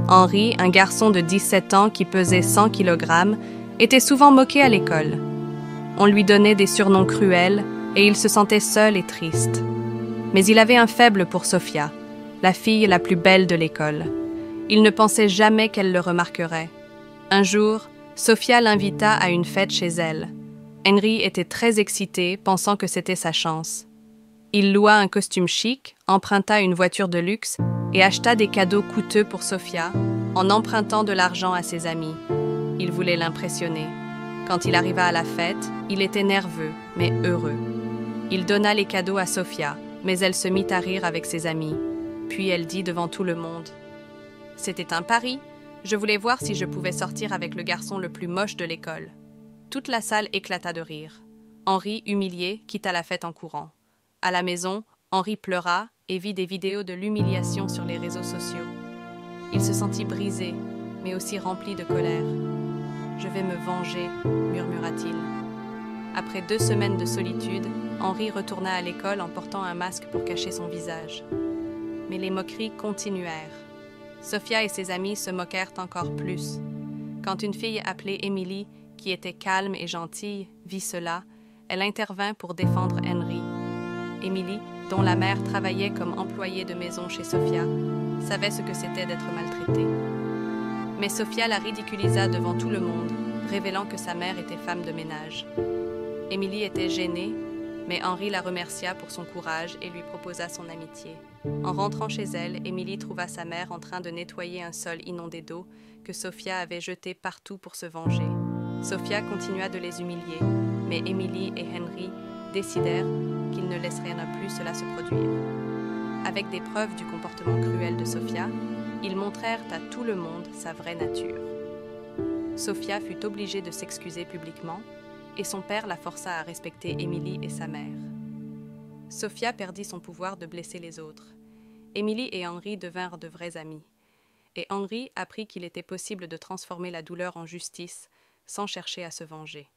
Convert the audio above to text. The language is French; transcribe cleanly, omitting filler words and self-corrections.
Henri, un garçon de 17 ans qui pesait 100 kg, était souvent moqué à l'école. On lui donnait des surnoms cruels et il se sentait seul et triste. Mais il avait un faible pour Sofia, la fille la plus belle de l'école. Il ne pensait jamais qu'elle le remarquerait. Un jour, Sofia l'invita à une fête chez elle. Henri était très excité, pensant que c'était sa chance. Il loua un costume chic, emprunta une voiture de luxe et acheta des cadeaux coûteux pour Sofia en empruntant de l'argent à ses amis. Il voulait l'impressionner. Quand il arriva à la fête, il était nerveux, mais heureux. Il donna les cadeaux à Sofia, mais elle se mit à rire avec ses amis. Puis elle dit devant tout le monde: « C'était un pari. Je voulais voir si je pouvais sortir avec le garçon le plus moche de l'école. » Toute la salle éclata de rire. Henri, humilié, quitta la fête en courant. À la maison, Henri pleura et vit des vidéos de l'humiliation sur les réseaux sociaux. Il se sentit brisé, mais aussi rempli de colère. « Je vais me venger », murmura-t-il. Après 2 semaines de solitude, Henri retourna à l'école en portant un masque pour cacher son visage. Mais les moqueries continuèrent. Sofia et ses amis se moquèrent encore plus. Quand une fille appelée Émilie, qui était calme et gentille, vit cela, elle intervint pour défendre Henri. Émilie, dont la mère travaillait comme employée de maison chez Sofia, savait ce que c'était d'être maltraitée. Mais Sofia la ridiculisa devant tout le monde, révélant que sa mère était femme de ménage. Émilie était gênée, mais Henri la remercia pour son courage et lui proposa son amitié. En rentrant chez elle, Émilie trouva sa mère en train de nettoyer un sol inondé d'eau que Sofia avait jeté partout pour se venger. Sofia continua de les humilier, mais Émilie et Henri décidèrent qu'ils ne laisseraient plus cela se produire. Avec des preuves du comportement cruel de Sofia, ils montrèrent à tout le monde sa vraie nature. Sofia fut obligée de s'excuser publiquement et son père la força à respecter Émilie et sa mère. Sofia perdit son pouvoir de blesser les autres. Émilie et Henri devinrent de vrais amis. Et Henri apprit qu'il était possible de transformer la douleur en justice sans chercher à se venger.